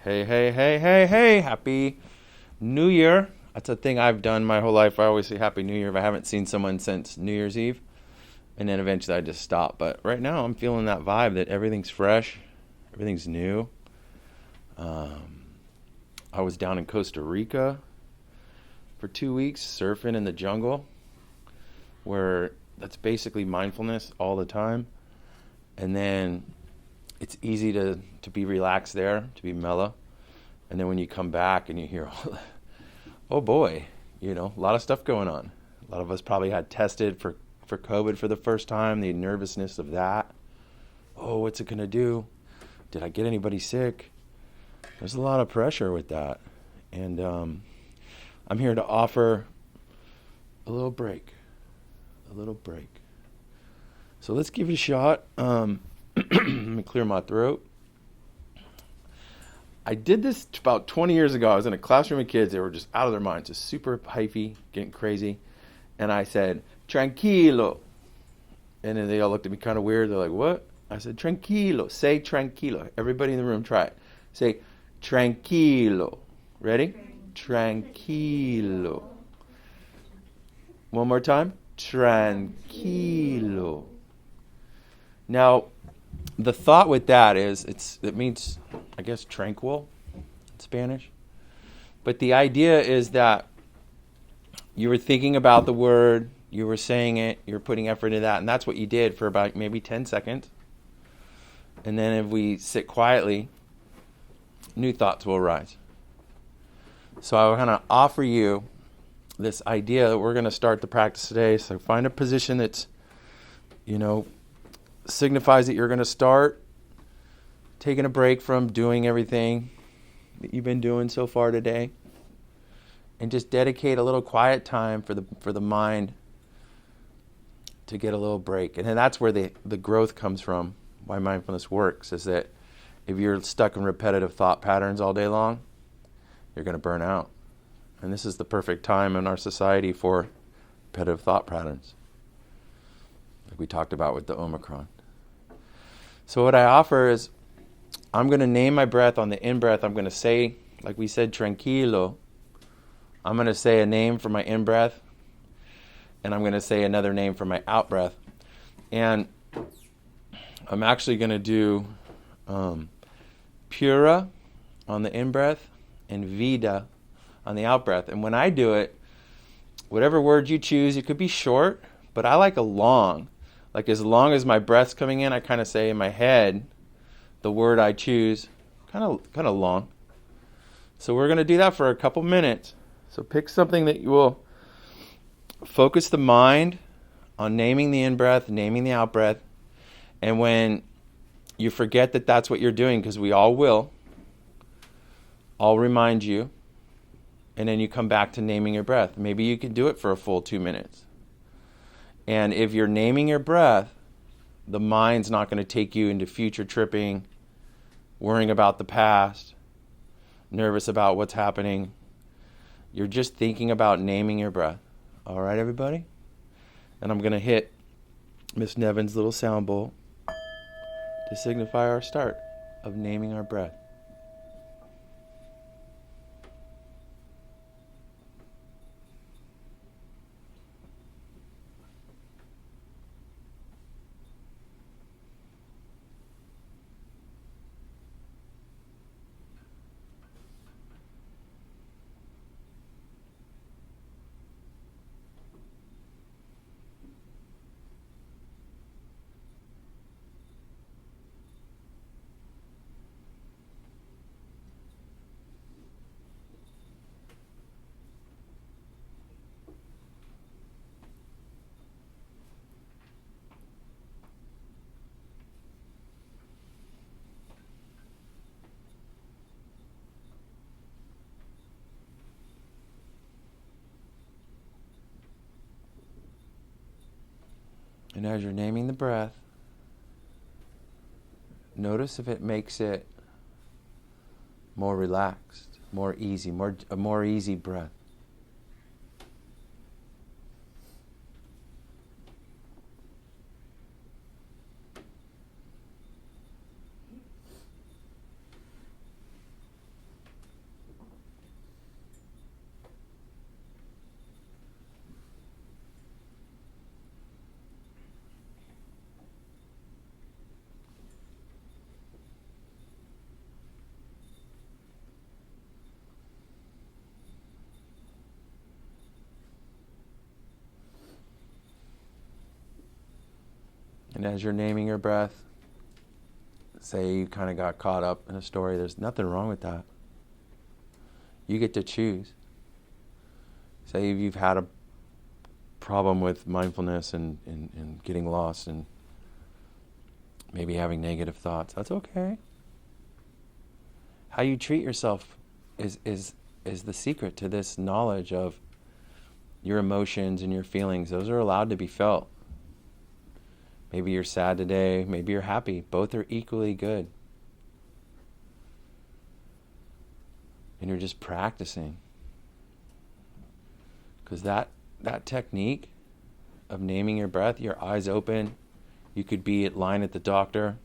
Hey, hey, hey, hey, hey. Happy New Year. That's a thing I've done my whole life. I always say Happy New Year if I haven't seen someone since New Year's Eve. And then eventually I just stop. But right now I'm feeling that vibe that everything's fresh, everything's new. Um, I was down in Costa Rica for 2 weeks surfing in the jungle, where that's basically mindfulness all the time. And then it's easy to be relaxed there, to be mellow. And then when you come back and you hear, oh boy, a lot of stuff going on. A lot of us probably had tested for COVID for the first time, the nervousness of that. Oh, what's it going to do? Did I get anybody sick? There's a lot of pressure with that. And I'm here to offer a little break. A little break. So let's give it a shot. Let me clear my throat. I did this about 20 years ago. I was in a classroom of kids. They were just out of their minds, just super hypey, getting crazy. And I said, tranquilo. And then they all looked at me kind of weird. They're like, what? I said, tranquilo. Say tranquilo. Everybody in the room, try it. Say, tranquilo. Ready? Tranquilo. One more time. Tranquilo. Now, the thought with that is it means, I guess, tranquil in Spanish. But the idea is that you were thinking about the word, you were saying it, you were putting effort into that, and that's what you did for about maybe 10 seconds. And then if we sit quietly, new thoughts will arise. So I want to offer you this idea that we're going to start the practice today. So find a position that's, signifies that you're going to start taking a break from doing everything that you've been doing so far today, and just dedicate a little quiet time for the mind to get a little break. And then that's where the growth comes from. Why mindfulness works is that if you're stuck in repetitive thought patterns all day long, you're going to burn out. And this is the perfect time in our society for repetitive thought patterns, like we talked about with the Omicron. So what I offer is, I'm going to name my breath. On the in-breath, I'm going to say, like we said, tranquilo. I'm going to say a name for my in-breath, and I'm going to say another name for my out-breath. And I'm actually going to do pura on the in-breath and vida on the out-breath. And when I do it, whatever word you choose, it could be short, but I like a long. Like as long as my breath's coming in, I kind of say in my head the word I choose, kind of long. So we're going to do that for a couple minutes. So pick something that you will focus the mind on naming the in-breath, naming the out-breath. And when you forget that that's what you're doing, because we all will, I'll remind you. And then you come back to naming your breath. Maybe you can do it for a full 2 minutes. And if you're naming your breath, the mind's not going to take you into future tripping, worrying about the past, nervous about what's happening. You're just thinking about naming your breath. All right, everybody? And I'm going to hit Miss Nevin's little sound bowl to signify our start of naming our breath. And as you're naming the breath, notice if it makes it more relaxed, more easy, a more easy breath. And as you're naming your breath, say you kind of got caught up in a story, there's nothing wrong with that. You get to choose. Say you've had a problem with mindfulness and getting lost and maybe having negative thoughts. That's okay. How you treat yourself is the secret to this knowledge of your emotions and your feelings. Those are allowed to be felt. Maybe you're sad today, maybe you're happy. Both are equally good. And you're just practicing. Because that technique of naming your breath, your eyes open, you could be at line at the doctor,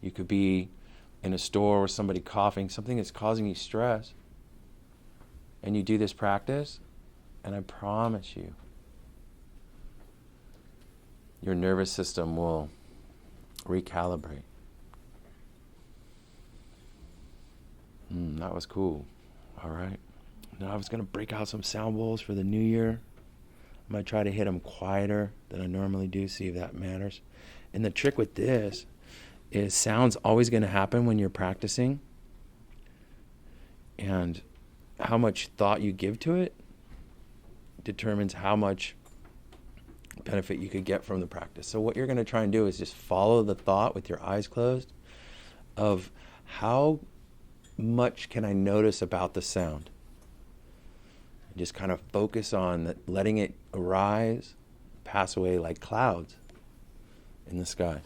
you could be in a store with somebody coughing, something that's causing you stress, and you do this practice, and I promise you, your nervous system will recalibrate. That was cool. All right. Now I was going to break out some sound bowls for the new year. I'm going to try to hit them quieter than I normally do, see if that matters. And the trick with this is sound's always going to happen when you're practicing. And how much thought you give to it determines how much benefit you could get from the practice. So what you're going to try and do is just follow the thought with your eyes closed of how much can I notice about the sound. And just kind of focus on letting it arise, pass away like clouds in the sky.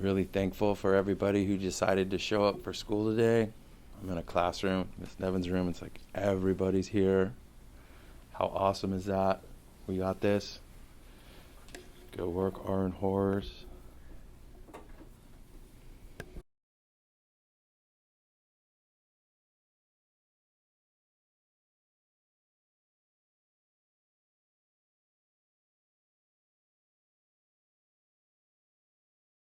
Really thankful for everybody who decided to show up for school today. I'm in a classroom, Miss Nevin's room. It's like everybody's here. How awesome is that? We got this. Go work, R and horrors.